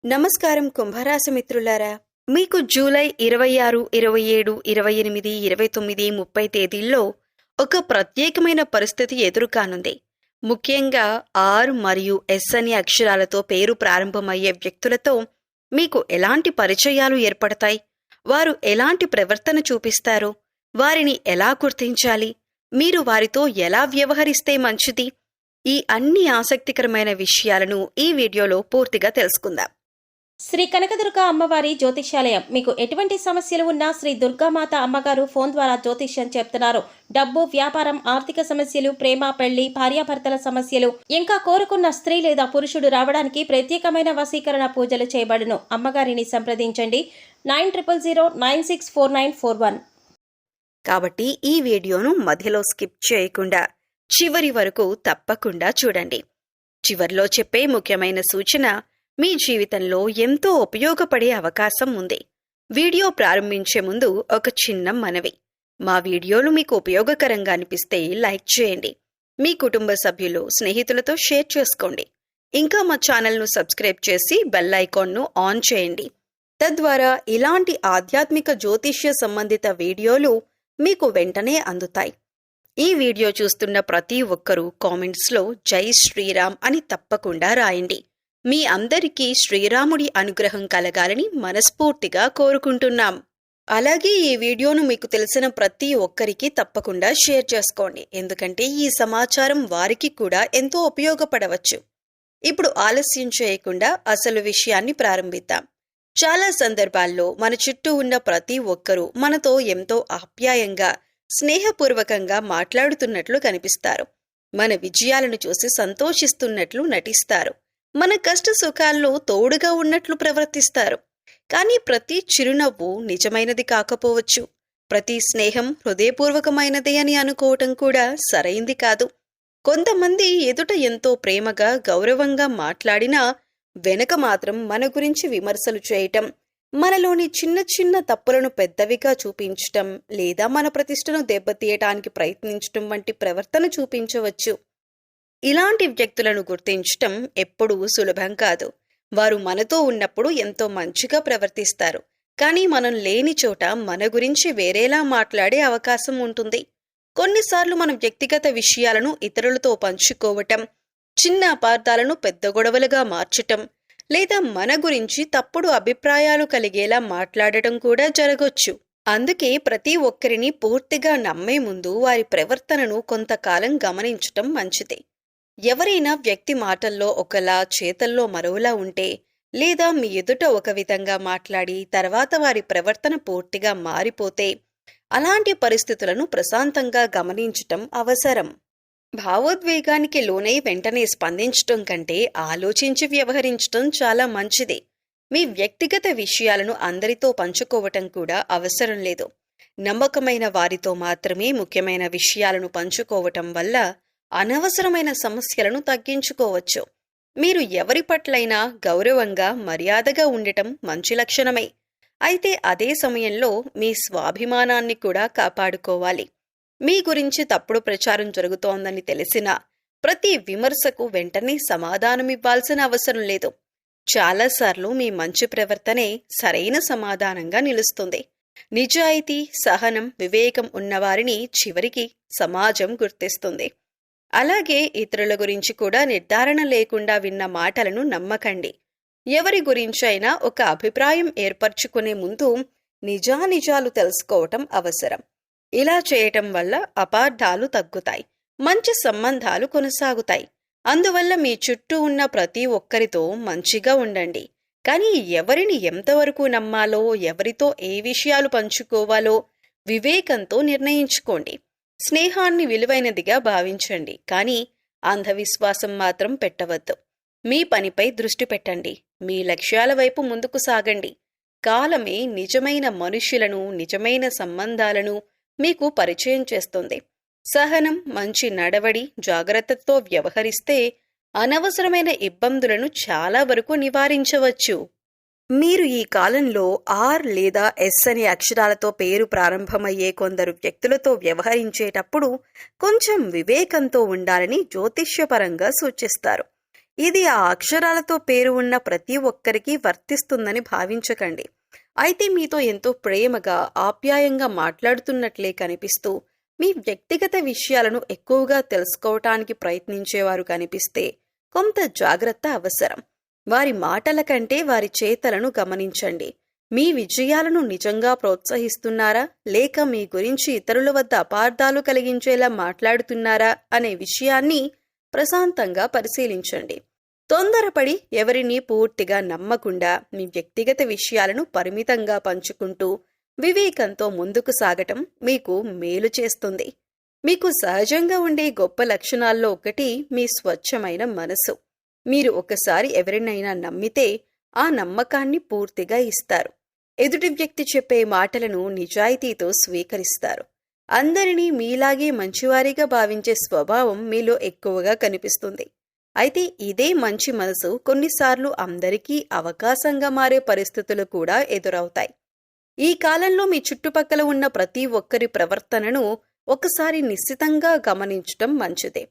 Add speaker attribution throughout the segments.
Speaker 1: నమస్కారం కుంభరాశి మిత్రులారా, మీకు జూలై 26, 27, 28, 29, 30 తేదీల్లో ఒక ప్రత్యేకమైన పరిస్థితి ఎదురుకానుంది. ముఖ్యంగా ఆర్ మరియు ఎస్ అనే అక్షరాలతో పేరు ప్రారంభమయ్యే వ్యక్తులతో మీకు ఎలాంటి పరిచయాలు ఏర్పడతాయి, వారు ఎలాంటి ప్రవర్తన చూపిస్తారు, వారిని ఎలా గుర్తించాలి, మీరు వారితో ఎలా వ్యవహరిస్తే మంచిది, ఈ అన్ని ఆసక్తికరమైన విషయాలను ఈ వీడియోలో పూర్తిగా తెలుసుకుందాం.
Speaker 2: శ్రీ కనకదుర్గ అమ్మవారి జ్యోతిష్యాలయం. మీకు ఎటువంటి సమస్యలు ఉన్నా శ్రీ దుర్గామాత అమ్మగారు ఫోన్ ద్వారా జ్యోతిష్యం చెప్తున్నారు. డబ్బు, వ్యాపారం, ఆర్థిక సమస్యలు, ప్రేమ, పెళ్లి, భార్యాభర్తల సమస్యలు, ఇంకా కోరుకున్న స్త్రీ లేదా పురుషుడు రావడానికి ప్రత్యేకమైన వశీకరణ పూజలు చేయబడును. అమ్మగారిని సంప్రదించండి 9000964941.
Speaker 1: కాబట్టి ఈ వీడియోను మధ్యలో స్కిప్ చేయకుండా చివరి వరకు తప్పకుండా చూడండి. చివర్లో చెప్పే ముఖ్యమైన సూచన మీ జీవితంలో ఎంతో ఉపయోగపడే అవకాశం ఉంది. వీడియో ప్రారంభించే ముందు ఒక చిన్న మనవి. మా వీడియోలు మీకు ఉపయోగకరంగా అనిపిస్తే లైక్ చేయండి. మీ కుటుంబ సభ్యులు, స్నేహితులతో షేర్ చేసుకోండి. ఇంకా మా ఛానల్ను సబ్స్క్రైబ్ చేసి బెల్ ఐకాన్ను ఆన్ చేయండి. తద్వారా ఇలాంటి ఆధ్యాత్మిక జ్యోతిష్య సంబంధిత వీడియోలు మీకు వెంటనే అందుతాయి. ఈ వీడియో చూస్తున్న ప్రతి ఒక్కరూ కామెంట్స్లో జై శ్రీరామ్ అని తప్పకుండా రాయండి. మీ అందరికీ శ్రీరాముడి అనుగ్రహం కలగాలని మనస్ఫూర్తిగా కోరుకుంటున్నాం. అలాగే ఈ వీడియోను మీకు తెలిసిన ప్రతి ఒక్కరికి తప్పకుండా షేర్ చేసుకోండి, ఎందుకంటే ఈ సమాచారం వారికి కూడా ఎంతో ఉపయోగపడవచ్చు. ఇప్పుడు ఆలస్యం చేయకుండా అసలు విషయాన్ని ప్రారంభిద్దాం. చాలా సందర్భాల్లో మన చుట్టూ ఉన్న ప్రతి ఒక్కరూ మనతో ఎంతో ఆప్యాయంగా, స్నేహపూర్వకంగా మాట్లాడుతున్నట్లు కనిపిస్తారు. మన విజయాలను చూసి సంతోషిస్తున్నట్లు నటిస్తారు. మన కష్ట సుఖాల్లో తోడుగా ఉన్నట్లు ప్రవర్తిస్తారు. కానీ ప్రతి చిరునవ్వు నిజమైనది కాకపోవచ్చు. ప్రతి స్నేహం హృదయపూర్వకమైనదే అని అనుకోవటం కూడా సరైంది కాదు. కొంతమంది ఎదుట ఎంతో ప్రేమగా, గౌరవంగా మాట్లాడినా వెనక మాత్రం మన గురించి విమర్శలు చేయటం, మనలోని చిన్న చిన్న తప్పులను పెద్దవిగా చూపించటం, లేదా మన ప్రతిష్టను దెబ్బతీయటానికి ప్రయత్నించటం వంటి ప్రవర్తన చూపించవచ్చు. ఇలాంటి వ్యక్తులను గుర్తించటం ఎప్పుడూ సులభం కాదు. వారు మనతో ఉన్నప్పుడు ఎంతో మంచిగా ప్రవర్తిస్తారు, కానీ మనం లేని చోట మన గురించి వేరేలా మాట్లాడే అవకాశం ఉంటుంది. కొన్నిసార్లు మన వ్యక్తిగత విషయాలను ఇతరులతో పంచుకోవటం, చిన్న అపార్థాలను పెద్ద గొడవలుగా మార్చటం, లేదా మన గురించి తప్పుడు అభిప్రాయాలు కలిగేలా మాట్లాడటం కూడా జరగొచ్చు. అందుకే ప్రతి ఒక్కరిని పూర్తిగా నమ్మే ముందు వారి ప్రవర్తనను కొంతకాలం గమనించటం మంచిది. ఎవరైనా వ్యక్తి మాటల్లో ఒకలా, చేతల్లో మరోలా ఉంటే, లేదా మీ ఎదుట ఒక విధంగా మాట్లాడి తర్వాత వారి ప్రవర్తన పూర్తిగా మారిపోతే, అలాంటి పరిస్థితులను ప్రశాంతంగా గమనించటం అవసరం. భావోద్వేగానికి లోనై వెంటనే స్పందించటం కంటే ఆలోచించి వ్యవహరించటం చాలా మంచిది. మీ వ్యక్తిగత విషయాలను అందరితో పంచుకోవటం కూడా అవసరం లేదు. నమ్మకమైన వారితో మాత్రమే ముఖ్యమైన విషయాలను పంచుకోవటం వల్ల అనవసరమైన సమస్యలను తగ్గించుకోవచ్చు. మీరు ఎవరి పట్లైనా గౌరవంగా, మర్యాదగా ఉండటం మంచి లక్షణమే. అయితే అదే సమయంలో మీ స్వాభిమానాన్ని కూడా కాపాడుకోవాలి. మీ గురించి తప్పుడు ప్రచారం జరుగుతోందని తెలిసినా ప్రతి విమర్శకు వెంటనే సమాధానమివ్వాల్సిన అవసరం లేదు. చాలాసార్లు మీ మంచి ప్రవర్తనే సరైన సమాధానంగా నిలుస్తుంది. నిజాయితీ, సహనం, వివేకం ఉన్నవారిని చివరికి సమాజం గుర్తిస్తుంది. అలాగే ఇతరుల గురించి కూడా నిర్ధారణ లేకుండా విన్న మాటలను నమ్మకండి. ఎవరి గురించైనా ఒక అభిప్రాయం ఏర్పరచుకునే ముందు నిజానిజాలు తెలుసుకోవటం అవసరం. ఇలా చేయటం వల్ల అపార్థాలు తగ్గుతాయి, మంచి సంబంధాలు కొనసాగుతాయి. అందువల్ల మీ చుట్టూ ఉన్న ప్రతి ఒక్కరితో మంచిగా ఉండండి. కానీ ఎవరిని ఎంతవరకు నమ్మాలో, ఎవరితో ఏ విషయాలు పంచుకోవాలో వివేకంతో నిర్ణయించుకోండి. స్నేహాన్ని విలువైనదిగా భావించండి, కానీ అంధవిశ్వాసం మాత్రం పెట్టవద్దు. మీ పనిపై దృష్టి పెట్టండి. మీ లక్ష్యాల వైపు ముందుకు సాగండి. కాలమే నిజమైన మనుష్యులను, నిజమైన సంబంధాలను మీకు పరిచయం చేస్తుంది. సహనం, మంచి నడవడి, జాగ్రత్తతో వ్యవహరిస్తే అనవసరమైన ఇబ్బందులను చాలా వరకు నివారించవచ్చు. మీరు ఈ కాలంలో ఆర్ లేదా ఎస్ అనే అక్షరాలతో పేరు ప్రారంభమయ్యే కొందరు వ్యక్తులతో వ్యవహరించేటప్పుడు కొంచెం వివేకంతో ఉండాలని జ్యోతిష్యపరంగా సూచిస్తారు. ఇది ఆ అక్షరాలతో పేరు ఉన్న ప్రతి ఒక్కరికి వర్తిస్తుందని భావించకండి. అయితే మీతో ఎంతో ప్రేమగా, ఆప్యాయంగా మాట్లాడుతున్నట్లే కనిపిస్తూ, మీ వ్యక్తిగత విషయాలను ఎక్కువగా తెలుసుకోవటానికి ప్రయత్నించేవారు కనిపిస్తే కొంత జాగ్రత్త అవసరం. వారి మాటల కంటే వారి చేతలను గమనించండి. మీ విజయాలను నిజంగా ప్రోత్సహిస్తున్నారా, లేక మీ గురించి ఇతరుల వద్ద అపార్థాలు కలిగించేలా మాట్లాడుతున్నారా అనే విషయాన్ని ప్రశాంతంగా పరిశీలించండి. తొందరపడి ఎవరినీ పూర్తిగా నమ్మకుండా మీ వ్యక్తిగత విషయాలను పరిమితంగా పంచుకుంటూ వివేకంతో ముందుకు సాగటం మీకు మేలు చేస్తుంది. మీకు సహజంగా ఉండే గొప్ప లక్షణాల్లో ఒకటి మీ స్వచ్ఛమైన మనసు. మీరు ఒకసారి ఎవరినైనా నమ్మితే ఆ నమ్మకాన్ని పూర్తిగా ఇస్తారు. ఎదుటి వ్యక్తి చెప్పే మాటలను నిజాయితీతో స్వీకరిస్తారు. అందరినీ మీలాగే మంచివారిగా భావించే స్వభావం మీలో ఎక్కువగా కనిపిస్తుంది. అయితే ఇదే మంచి మనసు కొన్నిసార్లు అందరికీ అవకాశంగా మారే పరిస్థితులు కూడా ఎదురవుతాయి. ఈ కాలంలో మీ చుట్టుపక్కల ఉన్న ప్రతి ఒక్కరి ప్రవర్తనను ఒకసారి నిశ్చితంగా గమనించటం మంచిదే.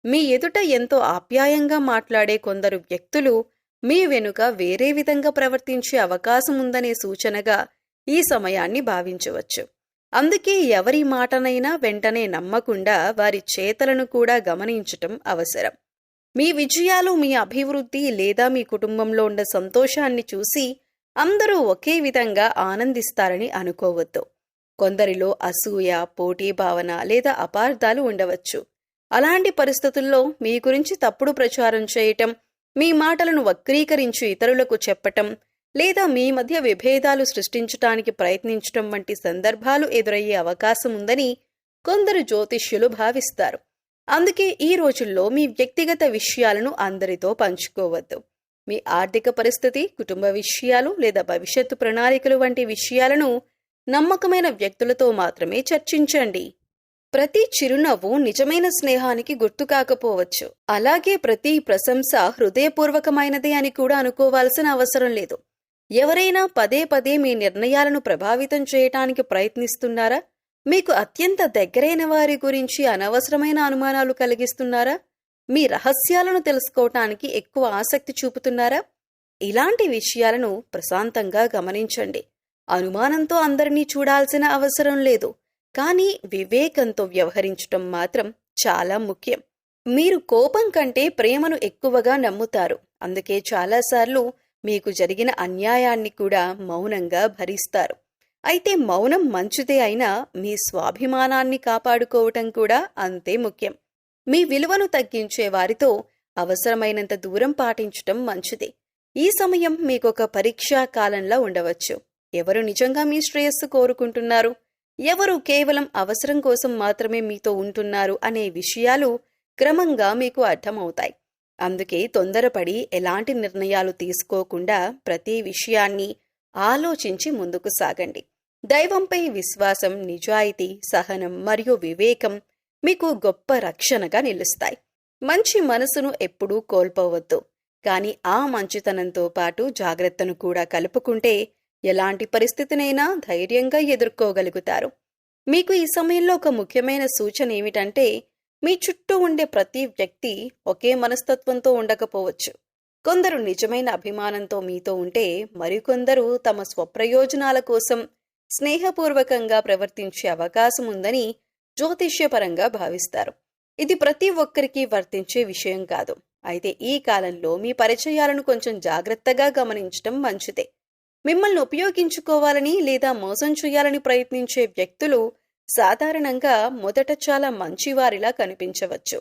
Speaker 1: మీ ఎదుట ఎంతో ఆప్యాయంగా మాట్లాడే కొందరు వ్యక్తులు మీ వెనుక వేరే విధంగా ప్రవర్తించే అవకాశం ఉందనే సూచనగా ఈ సమయాన్ని భావించవచ్చు. అందుకే ఎవరి మాటనైనా వెంటనే నమ్మకుండా వారి చేతలను కూడా గమనించటం అవసరం. మీ విజయాలు, మీ అభివృద్ధి లేదా మీ కుటుంబంలో ఉన్న సంతోషాన్ని చూసి అందరూ ఒకే విధంగా ఆనందిస్తారని అనుకోవద్దు. కొందరిలో అసూయ, పోటీ భావన లేదా అపార్థాలు ఉండవచ్చు. అలాంటి పరిస్థితుల్లో మీ గురించి తప్పుడు ప్రచారం చేయటం, మీ మాటలను వక్రీకరించి ఇతరులకు చెప్పటం లేదా మీ మధ్య విభేదాలు సృష్టించటానికి ప్రయత్నించటం వంటి సందర్భాలు ఎదురయ్యే అవకాశం ఉందని కొందరు జ్యోతిష్యులు భావిస్తారు. అందుకే ఈ రోజుల్లో మీ వ్యక్తిగత విషయాలను అందరితో పంచుకోవద్దు. మీ ఆర్థిక పరిస్థితి, కుటుంబ విషయాలు లేదా భవిష్యత్తు ప్రణాళికలు వంటి విషయాలను నమ్మకమైన వ్యక్తులతో మాత్రమే చర్చించండి. ప్రతి చిరునవ్వు నిజమైన స్నేహానికి గుర్తు కాకపోవచ్చు. అలాగే ప్రతి ప్రశంస హృదయపూర్వకమైనదే అని కూడా అనుకోవాల్సిన అవసరం లేదు. ఎవరైనా పదే పదే మీ నిర్ణయాలను ప్రభావితం చేయటానికి ప్రయత్నిస్తున్నారా? మీకు అత్యంత దగ్గరైన వారి గురించి అనవసరమైన అనుమానాలు కలిగిస్తున్నారా? మీ రహస్యాలను తెలుసుకోవటానికి ఎక్కువ ఆసక్తి చూపుతున్నారా? ఇలాంటి విషయాలను ప్రశాంతంగా గమనించండి. అనుమానంతో అందరినీ చూడాల్సిన అవసరం లేదు, కానీ వివేకంతో వ్యవహరించటం మాత్రం చాలా ముఖ్యం. మీరు కోపం కంటే ప్రేమను ఎక్కువగా నమ్ముతారు. అందుకే చాలాసార్లు మీకు జరిగిన అన్యాయాన్ని కూడా మౌనంగా భరిస్తారు. అయితే మౌనం మంచిదే అయినా మీ స్వాభిమానాన్ని కాపాడుకోవటం కూడా అంతే ముఖ్యం. మీ విలువను తగ్గించే వారితో అవసరమైనంత దూరం పాటించటం మంచిది. ఈ సమయం మీకొక పరీక్షా కాలంలా ఉండవచ్చు. ఎవరు నిజంగా మీ శ్రేయస్సు కోరుకుంటున్నారు, ఎవరు కేవలం అవసరం కోసం మాత్రమే మీతో ఉంటున్నారు అనే విషయాలు క్రమంగా మీకు అర్థమవుతాయి. అందుకే తొందరపడి ఎలాంటి నిర్ణయాలు తీసుకోకుండా ప్రతి విషయాన్ని ఆలోచించి ముందుకు సాగండి. దైవంపై విశ్వాసం, నిజాయితీ, సహనం మరియు వివేకం మీకు గొప్ప రక్షణగా నిలుస్తాయి. మంచి మనసును ఎప్పుడూ కోల్పోవద్దు, కానీ ఆ మంచితనంతో పాటు జాగ్రత్తను కూడా కలుపుకుంటే ఎలాంటి పరిస్థితినైనా ధైర్యంగా ఎదుర్కోగలుగుతారు. మీకు ఈ సమయంలో ఒక ముఖ్యమైన సూచన ఏమిటంటే, మీ చుట్టూ ఉండే ప్రతి వ్యక్తి ఒకే మనస్తత్వంతో ఉండకపోవచ్చు. కొందరు నిజమైన అభిమానంతో మీతో ఉంటే, మరికొందరు తమ స్వప్రయోజనాల కోసం స్నేహపూర్వకంగా ప్రవర్తించే అవకాశం ఉందని జ్యోతిష్యపరంగా భావిస్తారు. ఇది ప్రతి ఒక్కరికి వర్తించే విషయం కాదు. అయితే ఈ కాలంలో మీ పరిచయాలను కొంచెం జాగ్రత్తగా గమనించటం మంచిదే. మిమ్మల్ని ఉపయోగించుకోవాలని లేదా మోసం చేయాలని ప్రయత్నించే వ్యక్తులు సాధారణంగా మొదట చాలా మంచివారిలా కనిపించవచ్చు.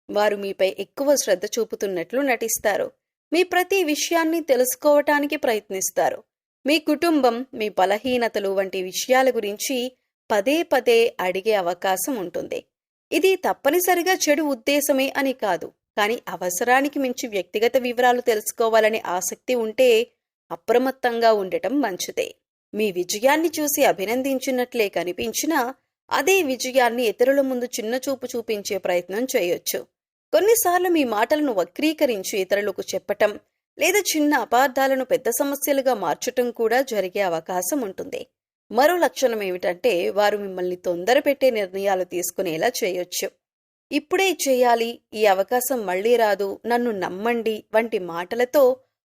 Speaker 1: వారు మీపై ఎక్కువ శ్రద్ధ చూపుతున్నట్లు నటిస్తారు. మీ ప్రతి విషయాన్ని తెలుసుకోవటానికి ప్రయత్నిస్తారు. మీ కుటుంబం, మీ బలహీనతలు వంటి విషయాల గురించి పదే పదే అడిగే అవకాశం ఉంటుంది. ఇది తప్పనిసరిగా చెడు ఉద్దేశమే అని కాదు, కానీ అవసరానికి మించి వ్యక్తిగత వివరాలు తెలుసుకోవాలనే ఆసక్తి ఉంటే అప్రమత్తంగా ఉండటం మంచిదే. మీ విజయాన్ని చూసి అభినందించినట్లే కనిపించినా అదే విజయాన్ని ఇతరుల ముందు చిన్నచూపు చూపించే ప్రయత్నం చేయొచ్చు. కొన్నిసార్లు మీ మాటలను వక్రీకరించి ఇతరులకు చెప్పటం లేదా చిన్న అపార్థాలను పెద్ద సమస్యలుగా మార్చటం కూడా జరిగే అవకాశం ఉంటుంది. మరో లక్షణం ఏమిటంటే, వారు మిమ్మల్ని తొందర పెట్టే నిర్ణయాలు తీసుకునేలా చేయొచ్చు. ఇప్పుడే చేయాలి, ఈ అవకాశం మళ్ళీ రాదు, నన్ను నమ్మండి వంటి మాటలతో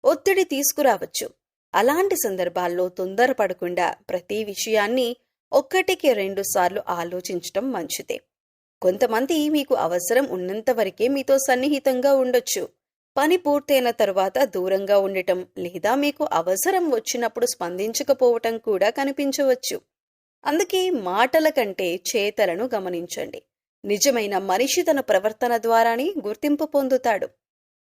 Speaker 1: ఒత్తిడి తీసుకురావచ్చు. అలాంటి సందర్భాల్లో తొందరపడకుండా ప్రతి విషయాన్ని ఒక్కటికి 2 సార్లు ఆలోచించటం మంచిదే. కొంతమంది మీకు అవసరం ఉన్నంత వరకే మీతో సన్నిహితంగా ఉండొచ్చు. పని పూర్తయిన తరువాత దూరంగా ఉండటం లేదా మీకు అవసరం వచ్చినప్పుడు స్పందించకపోవటం కూడా కనిపించవచ్చు. అందుకే మాటల కంటే చేతలను గమనించండి. నిజమైన మనిషి తన ప్రవర్తన ద్వారానే గుర్తింపు పొందుతాడు.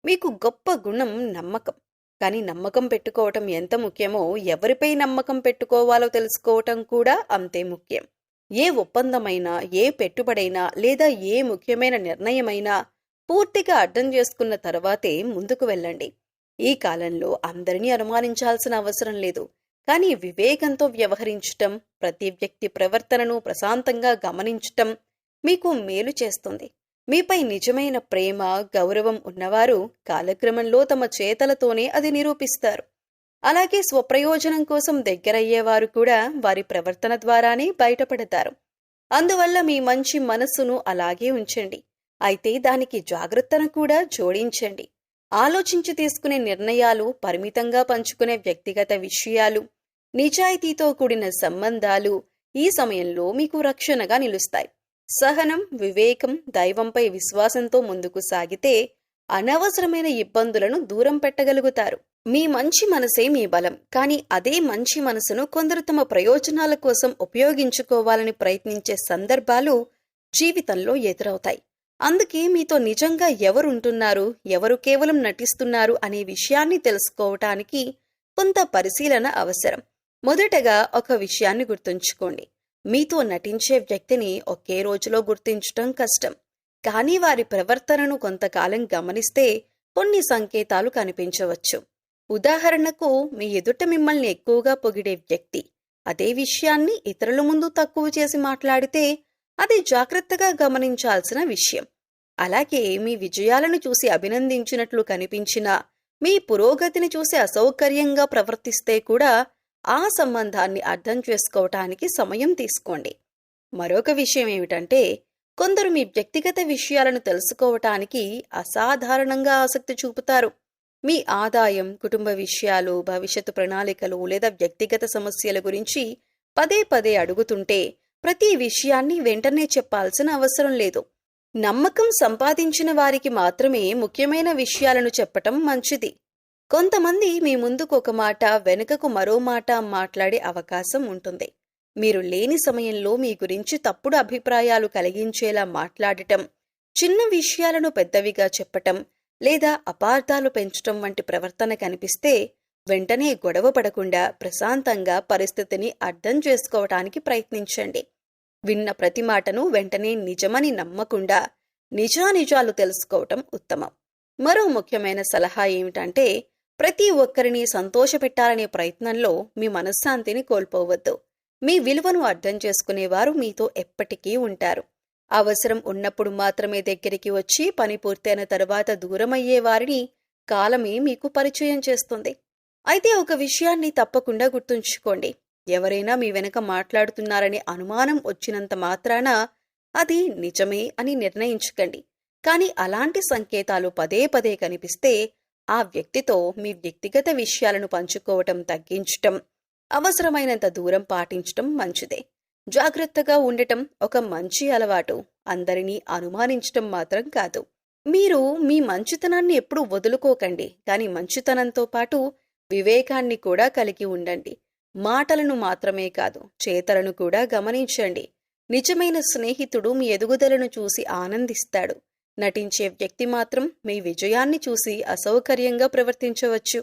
Speaker 1: మీకు గొప్ప గుణం నమ్మకం. కానీ నమ్మకం పెట్టుకోవటం ఎంత ముఖ్యమో ఎవరిపై నమ్మకం పెట్టుకోవాలో తెలుసుకోవటం కూడా అంతే ముఖ్యం. ఏ ఒప్పందమైనా, ఏ పెట్టుబడైనా లేదా ఏ ముఖ్యమైన నిర్ణయమైనా పూర్తిగా అర్థం చేసుకున్న తర్వాతే ముందుకు వెళ్ళండి. ఈ కాలంలో అందరినీ అనుమానించాల్సిన అవసరం లేదు. కానీ వివేకంతో వ్యవహరించటం, ప్రతి వ్యక్తి ప్రవర్తనను ప్రశాంతంగా గమనించటం మీకు మేలు చేస్తుంది. మీపై నిజమైన ప్రేమ, గౌరవం ఉన్నవారు కాలక్రమంలో తమ చేతలతోనే అది నిరూపిస్తారు. అలాగే స్వప్రయోజనం కోసం దగ్గరయ్యేవారు కూడా వారి ప్రవర్తన ద్వారానే బయటపడతారు. అందువల్ల మీ మంచి మనస్సును అలాగే ఉంచండి. అయితే దానికి జాగ్రత్తను కూడా జోడించండి. ఆలోచించి తీసుకునే నిర్ణయాలు, పరిమితంగా పంచుకునే వ్యక్తిగత విషయాలు, నిజాయితీతో కూడిన సంబంధాలు ఈ సమయంలో మీకు రక్షణగా నిలుస్తాయి. సహనం, వివేకం, దైవంపై విశ్వాసంతో ముందుకు సాగితే అనవసరమైన ఇబ్బందులను దూరం పెట్టగలుగుతారు. మీ మంచి మనసే మీ బలం. కానీ అదే మంచి మనసును కొందరు తమ ప్రయోజనాల కోసం ఉపయోగించుకోవాలని ప్రయత్నించే సందర్భాలు జీవితంలో ఎదురవుతాయి. అందుకే మీతో నిజంగా ఎవరుంటున్నారు, ఎవరు కేవలం నటిస్తున్నారు అనే విషయాన్ని తెలుసుకోవటానికి కొంత పరిశీలన అవసరం. మొదటగా ఒక విషయాన్ని గుర్తుంచుకోండి. మీతో నటించే వ్యక్తిని ఒకే రోజులో గుర్తించటం కష్టం. కానీ వారి ప్రవర్తనను కొంతకాలం గమనిస్తే కొన్ని సంకేతాలు కనిపించవచ్చు. ఉదాహరణకు, మీ ఎదుట మిమ్మల్ని ఎక్కువగా పొగిడే వ్యక్తి అదే విషయాన్ని ఇతరుల ముందు తక్కువ చేసి మాట్లాడితే అది జాగ్రత్తగా గమనించాల్సిన విషయం. అలాగే మీ విజయాలను చూసి అభినందించినట్లు కనిపించినా, మీ పురోగతిని చూసి అసౌకర్యంగా ప్రవర్తిస్తే కూడా ఆ సంబంధాన్ని అర్థం చేసుకోవటానికి సమయం తీసుకోండి. మరొక విషయం ఏమిటంటే, కొందరు మీ వ్యక్తిగత విషయాలను తెలుసుకోవటానికి అసాధారణంగా ఆసక్తి చూపుతారు. మీ ఆదాయం, కుటుంబ విషయాలు, భవిష్యత్తు ప్రణాళికలు లేదా వ్యక్తిగత సమస్యల గురించి పదే పదే అడుగుతుంటే ప్రతి విషయాన్ని వెంటనే చెప్పాల్సిన అవసరం లేదు. నమ్మకం సంపాదించిన వారికి మాత్రమే ముఖ్యమైన విషయాలను చెప్పటం మంచిది. కొంతమంది మీ ముందుకు ఒక మాట, వెనుకకు మరో మాట మాట్లాడే అవకాశం ఉంటుంది. మీరు లేని సమయంలో మీ గురించి తప్పుడు అభిప్రాయాలు కలిగించేలా మాట్లాడటం, చిన్న విషయాలను పెద్దవిగా చెప్పటం లేదా అపార్థాలు పెంచటం వంటి ప్రవర్తన కనిపిస్తే వెంటనే గొడవ పడకుండా ప్రశాంతంగా పరిస్థితిని అర్థం చేసుకోవటానికి ప్రయత్నించండి. విన్న ప్రతి మాటను వెంటనే నిజమని నమ్మకుండా నిజానిజాలు తెలుసుకోవటం ఉత్తమం. మరో ముఖ్యమైన సలహా ఏమిటంటే, ప్రతి ఒక్కరిని సంతోషపెట్టాలనే ప్రయత్నంలో మీ మనశ్శాంతిని కోల్పోవద్దు. మీ విలువను అర్థం చేసుకునేవారు మీతో ఎప్పటికీ ఉంటారు. అవసరం ఉన్నప్పుడు మాత్రమే దగ్గరికి వచ్చి పని పూర్తయిన తరువాత దూరమయ్యే వారిని కాలమే మీకు పరిచయం చేస్తుంది. అయితే ఒక విషయాన్ని తప్పకుండా గుర్తుంచుకోండి. ఎవరైనా మీ వెనక మాట్లాడుతున్నారనే అనుమానం వచ్చినంత మాత్రాన అది నిజమే అని నిర్ణయించకండి. కానీ అలాంటి సంకేతాలు పదే పదే కనిపిస్తే ఆ వ్యక్తితో మీ వ్యక్తిగత విషయాలను పంచుకోవటం తగ్గించటం, అవసరమైనంత దూరం పాటించటం మంచిదే. జాగ్రత్తగా ఉండటం ఒక మంచి అలవాటు, అందరినీ అనుమానించటం మాత్రం కాదు. మీరు మీ మంచితనాన్ని ఎప్పుడూ వదులుకోకండి. కానీ మంచితనంతో పాటు వివేకాన్ని కూడా కలిగి ఉండండి. మాటలను మాత్రమే కాదు, చేతలను కూడా గమనించండి. నిజమైన స్నేహితుడు మీ ఎదుగుదలను చూసి ఆనందిస్తాడు. నటించే వ్యక్తి మాత్రం మీ విజయాన్ని చూసి అసౌకర్యంగా ప్రవర్తించవచ్చు.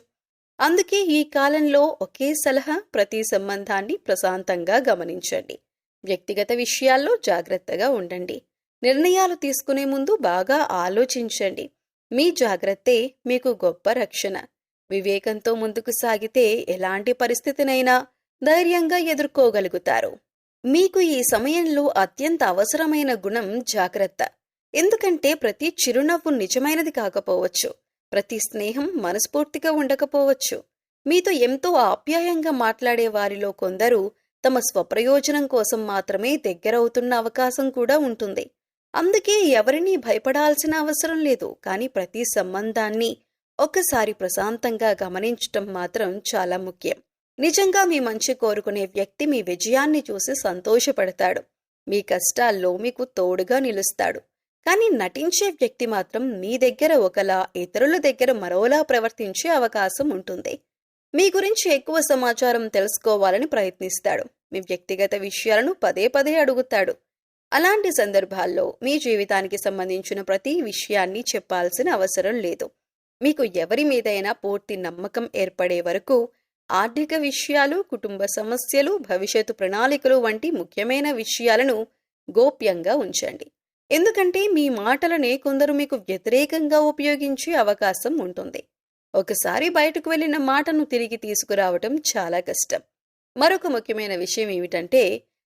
Speaker 1: అందుకే ఈ కాలంలో ఒకే సలహా, ప్రతి సంబంధాన్ని ప్రశాంతంగా గమనించండి. వ్యక్తిగత విషయాల్లో జాగ్రత్తగా ఉండండి. నిర్ణయాలు తీసుకునే ముందు బాగా ఆలోచించండి. మీ జాగ్రత్తే మీకు గొప్ప రక్షణ. వివేకంతో ముందుకు సాగితే ఎలాంటి పరిస్థితినైనా ధైర్యంగా ఎదుర్కోగలుగుతారు. మీకు ఈ సమయంలో అత్యంత అవసరమైన గుణం జాగ్రత్త. ఎందుకంటే ప్రతి చిరునవ్వు నిజమైనది కాకపోవచ్చు, ప్రతి స్నేహం మనస్ఫూర్తిగా ఉండకపోవచ్చు. మీతో ఎంతో ఆప్యాయంగా మాట్లాడే వారిలో కొందరు తమ స్వప్రయోజనం కోసం మాత్రమే దగ్గరవుతున్న అవకాశం కూడా ఉంటుంది. అందుకే ఎవరినీ భయపడాల్సిన అవసరం లేదు. కానీ ప్రతి సంబంధాన్ని ఒక్కసారి ప్రశాంతంగా గమనించటం మాత్రం చాలా ముఖ్యం. నిజంగా మీ మంచి కోరుకునే వ్యక్తి మీ విజయాన్ని చూసి సంతోషపడతాడు. మీ కష్టాల్లో మీకు తోడుగా నిలుస్తాడు. కానీ నటించే వ్యక్తి మాత్రం మీ దగ్గర ఒకలా, ఇతరుల దగ్గర మరోలా ప్రవర్తించే అవకాశం ఉంటుంది. మీ గురించి ఎక్కువ సమాచారం తెలుసుకోవాలని ప్రయత్నిస్తాడు. మీ వ్యక్తిగత విషయాలను పదే పదే అడుగుతాడు. అలాంటి సందర్భాల్లో మీ జీవితానికి సంబంధించిన ప్రతి విషయాన్ని చెప్పాల్సిన అవసరం లేదు. మీకు ఎవరి మీదైనా పూర్తి నమ్మకం ఏర్పడే వరకు ఆర్థిక విషయాలు, కుటుంబ సమస్యలు, భవిష్యత్తు ప్రణాళికలు వంటి ముఖ్యమైన విషయాలను గోప్యంగా ఉంచండి. ఎందుకంటే మీ మాటలనే కొందరు మీకు వ్యతిరేకంగా ఉపయోగించే అవకాశం ఉంటుంది. ఒకసారి బయటకు వెళ్లిన మాటను తిరిగి తీసుకురావటం చాలా కష్టం. మరొక ముఖ్యమైన విషయం ఏమిటంటే,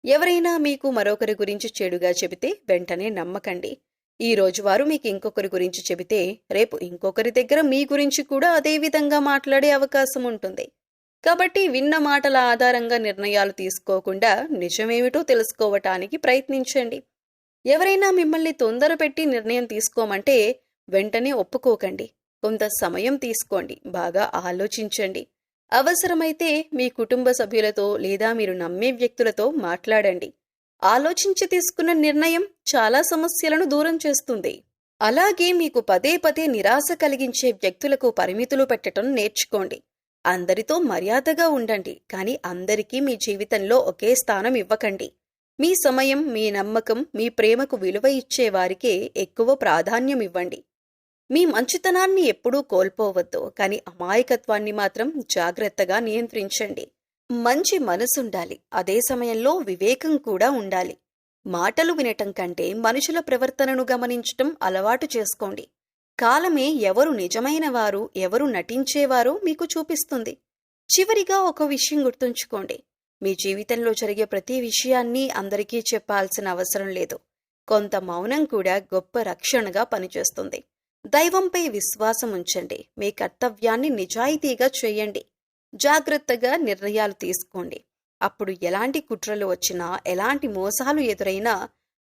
Speaker 1: ఎవరైనా మీకు మరొకరి గురించి చెడుగా చెబితే వెంటనే నమ్మకండి. ఈ రోజు వారు మీకు ఇంకొకరి గురించి చెబితే రేపు ఇంకొకరి దగ్గర మీ గురించి కూడా అదే విధంగా మాట్లాడే అవకాశం ఉంటుంది. కాబట్టి విన్న మాటల ఆధారంగా నిర్ణయాలు తీసుకోకుండా నిజమేమిటో తెలుసుకోవటానికి ప్రయత్నించండి. ఎవరైనా మిమ్మల్ని తొందరపెట్టి నిర్ణయం తీసుకోమంటే వెంటనే ఒప్పుకోకండి. కొంత సమయం తీసుకోండి. బాగా ఆలోచించండి. అవసరమైతే మీ కుటుంబ సభ్యులతో లేదా మీరు నమ్మే వ్యక్తులతో మాట్లాడండి. ఆలోచించి తీసుకున్న నిర్ణయం చాలా సమస్యలను దూరం చేస్తుంది. అలాగే మీకు పదే పదే నిరాశ కలిగించే వ్యక్తులకు పరిమితులు పెట్టడం నేర్చుకోండి. అందరితో మర్యాదగా ఉండండి. కానీ అందరికీ మీ జీవితంలో ఒకే స్థానం ఇవ్వకండి. మీ సమయం, మీ నమ్మకం, మీ ప్రేమకు విలువ ఇచ్చే వారికే ఎక్కువ ప్రాధాన్యం ఇవ్వండి. మీ మంచితనాన్ని ఎప్పుడూ కోల్పోవద్దు. కానీ అమాయకత్వాన్ని మాత్రం జాగ్రత్తగా నియంత్రించండి. మంచి మనసుండాలి. అదే సమయంలో వివేకం కూడా ఉండాలి. మాటలు వినటం కంటే మనుషుల ప్రవర్తనను గమనించటం అలవాటు చేసుకోండి. కాలమే ఎవరు నిజమైన వారు, ఎవరు నటించేవారో మీకు చూపిస్తుంది. చివరిగా ఒక విషయం గుర్తుంచుకోండి. మీ జీవితంలో జరిగే ప్రతి విషయాన్ని అందరికీ చెప్పాల్సిన అవసరం లేదు. కొంత మౌనం కూడా గొప్ప రక్షణగా పనిచేస్తుంది. దైవంపై విశ్వాసం ఉంచండి. మీ కర్తవ్యాన్ని నిజాయితీగా చేయండి. జాగ్రత్తగా నిర్ణయాలు తీసుకోండి. అప్పుడు ఎలాంటి కుట్రలు వచ్చినా, ఎలాంటి మోసాలు ఎదురైనా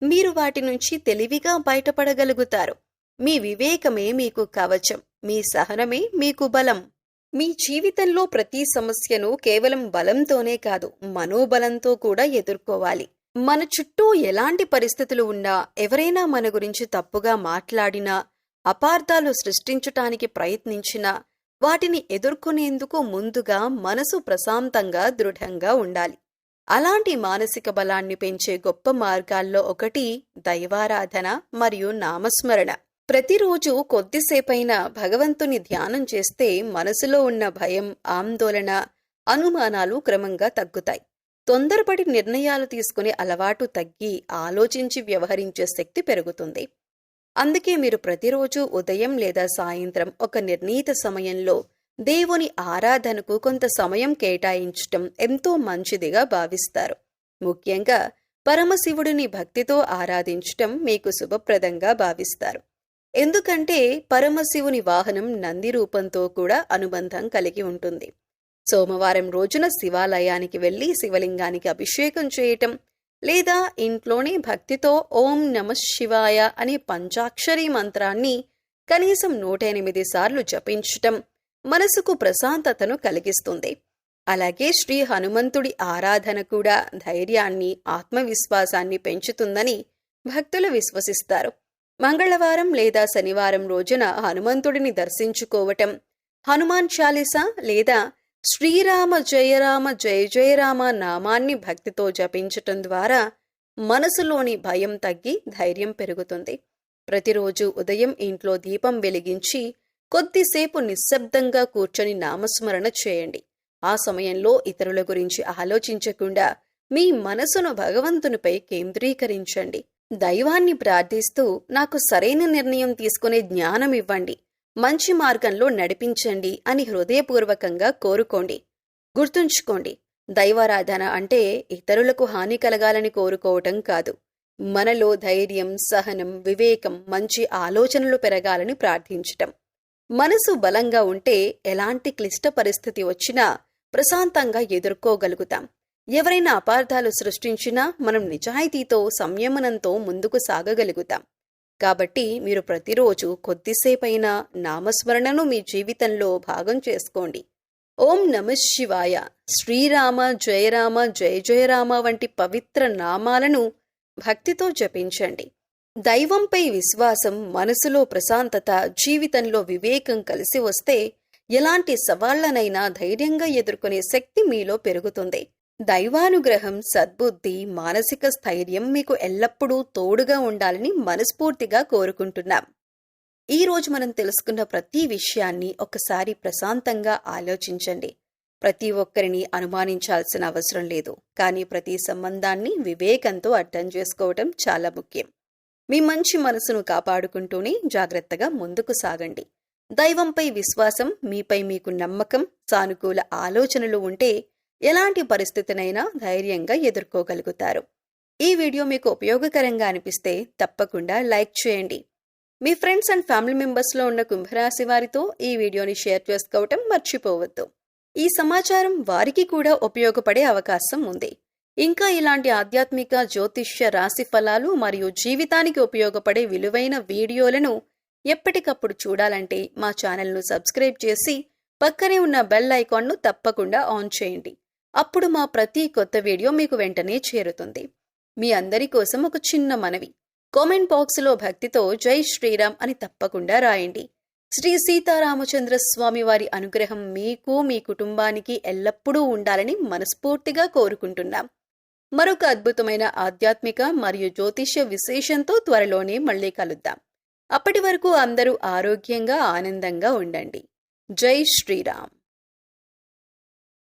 Speaker 1: మీరు వాటి నుంచి తెలివిగా బయటపడగలుగుతారు. మీ వివేకమే మీకు కవచం. మీ సహనమే మీకు బలం. మీ జీవితంలో ప్రతి సమస్యను కేవలం బలంతోనే కాదు, మనోబలంతో కూడా ఎదుర్కోవాలి. మన చుట్టూ ఎలాంటి పరిస్థితులు ఉన్నా, ఎవరైనా మన గురించి తప్పుగా మాట్లాడినా, అపార్థాలు సృష్టించటానికి ప్రయత్నించినా, వాటిని ఎదుర్కొనేందుకు ముందుగా మనసు ప్రశాంతంగా, దృఢంగా ఉండాలి. అలాంటి మానసిక బలాన్ని పెంచే గొప్ప మార్గాల్లో ఒకటి దైవారాధన మరియు నామస్మరణ. ప్రతిరోజు కొద్దిసేపైనా భగవంతుని ధ్యానం చేస్తే మనసులో ఉన్న భయం, ఆందోళన, అనుమానాలు క్రమంగా తగ్గుతాయి. తొందరపడి నిర్ణయాలు తీసుకునే అలవాటు తగ్గి ఆలోచించి వ్యవహరించే శక్తి పెరుగుతుంది. అందుకే మీరు ప్రతిరోజు ఉదయం లేదా సాయంత్రం ఒక నిర్ణీత సమయంలో దేవుని ఆరాధనకు కొంత సమయం కేటాయించటం ఎంతో మంచిదిగా భావిస్తారు. ముఖ్యంగా పరమశివుడిని భక్తితో ఆరాధించటం మీకు శుభప్రదంగా భావిస్తారు. ఎందుకంటే పరమశివుని వాహనం నంది రూపంతో కూడా అనుబంధం కలిగి ఉంటుంది. సోమవారం రోజున శివాలయానికి వెళ్లి శివలింగానికి అభిషేకం చేయటం, లేదా ఇంట్లోనే భక్తితో ఓం నమః శివాయ అనే పంచాక్షరీ మంత్రాన్ని కనీసం 108 సార్లు జపించటం మనసుకు ప్రశాంతతను కలిగిస్తుంది. అలాగే శ్రీ హనుమంతుడి ఆరాధన కూడా ధైర్యాన్ని, ఆత్మవిశ్వాసాన్ని పెంచుతుందని భక్తులు విశ్వసిస్తారు. మంగళవారం లేదా శనివారం రోజున హనుమంతుడిని దర్శించుకోవటం, హనుమాన్ చాలీసా లేదా శ్రీరామ జయరామ జయ జయరామ నామాన్ని భక్తితో జపించటం ద్వారా మనసులోని భయం తగ్గి ధైర్యం పెరుగుతుంది. ప్రతిరోజు ఉదయం ఇంట్లో దీపం వెలిగించి కొద్దిసేపు నిశ్శబ్దంగా కూర్చొని నామస్మరణ చేయండి. ఆ సమయంలో ఇతరుల గురించి ఆలోచించకుండా మీ మనసును భగవంతునిపై కేంద్రీకరించండి. దైవాన్ని ప్రార్థిస్తూ నాకు సరైన నిర్ణయం తీసుకునే జ్ఞానం ఇవ్వండి, మంచి మార్గంలో నడిపించండి అని హృదయపూర్వకంగా కోరుకోండి. గుర్తుంచుకోండి, దైవారాధన అంటే ఇతరులకు హాని కలగాలని కోరుకోవటం కాదు. మనలో ధైర్యం, సహనం, వివేకం, మంచి ఆలోచనలు పెరగాలని ప్రార్థించటం. మనసు బలంగా ఉంటే ఎలాంటి క్లిష్ట పరిస్థితి వచ్చినా ప్రశాంతంగా ఎదుర్కోగలుగుతాం. ఎవరైనా అపార్థాలు సృష్టించినా మనం నిజాయితీతో సంయమనంతో ముందుకు సాగగలుగుతాం. కాబట్టి మీరు ప్రతిరోజు కొద్దిసేపైనా నామస్మరణను మీ జీవితంలో భాగం చేసుకోండి. ఓం నమః శివాయ, శ్రీరామ జయరామ జయ జయరామ వంటి పవిత్ర నామాలను భక్తితో జపించండి. దైవంపై విశ్వాసం, మనసులో ప్రశాంతత, జీవితంలో వివేకం కలిసి వస్తే ఎలాంటి సవాళ్లనైనా ధైర్యంగా ఎదుర్కొనే శక్తి మీలో పెరుగుతుంది. దైవానుగ్రహం, సద్బుద్ధి, మానసిక స్థైర్యం మీకు ఎల్లప్పుడూ తోడుగా ఉండాలని మనస్ఫూర్తిగా కోరుకుంటున్నాం. ఈ రోజు మనం తెలుసుకున్న ప్రతి విషయాన్ని ఒకసారి ప్రశాంతంగా ఆలోచించండి. ప్రతి ఒక్కరిని అనుమానించాల్సిన అవసరం లేదు, కానీ ప్రతి సంబంధాన్ని వివేకంతో అర్థం చేసుకోవటం చాలా ముఖ్యం. మీ మంచి మనసును కాపాడుకుంటూనే జాగ్రత్తగా ముందుకు సాగండి. దైవంపై విశ్వాసం, మీపై మీకు నమ్మకం, సానుకూల ఆలోచనలు ఉంటే ఎలాంటి పరిస్థితినైనా ధైర్యంగా ఎదుర్కోగలుగుతారు. ఈ వీడియో మీకు ఉపయోగకరంగా అనిపిస్తే తప్పకుండా లైక్ చేయండి. మీ ఫ్రెండ్స్ అండ్ ఫ్యామిలీ మెంబర్స్లో ఉన్న కుంభరాశి వారితో ఈ వీడియోని షేర్ చేసుకోవటం మర్చిపోవద్దు. ఈ సమాచారం వారికి కూడా ఉపయోగపడే అవకాశం ఉంది. ఇంకా ఇలాంటి ఆధ్యాత్మిక, జ్యోతిష్య, రాశి ఫలాలు మరియు జీవితానికి ఉపయోగపడే విలువైన వీడియోలను ఎప్పటికప్పుడు చూడాలంటే మా ఛానల్ను సబ్స్క్రైబ్ చేసి పక్కనే ఉన్న బెల్ ఐకాన్ను తప్పకుండా ఆన్ చేయండి. అప్పుడు మా ప్రతి కొత్త వీడియో మీకు వెంటనే చేరుతుంది. మీ అందరి కోసం ఒక చిన్న మనవి. కామెంట్ బాక్స్లో భక్తితో జై శ్రీరామ్ అని తప్పకుండా రాయండి. శ్రీ సీతారామచంద్ర స్వామి వారి అనుగ్రహం మీకు, మీ కుటుంబానికి ఎల్లప్పుడూ ఉండాలని మనస్ఫూర్తిగా కోరుకుంటున్నాం. మరొక అద్భుతమైన ఆధ్యాత్మిక మరియు జ్యోతిష్య విశేషంతో త్వరలోనే మళ్ళీ కలుద్దాం. అప్పటి వరకు అందరూ ఆరోగ్యంగా, ఆనందంగా ఉండండి. జై శ్రీరామ్.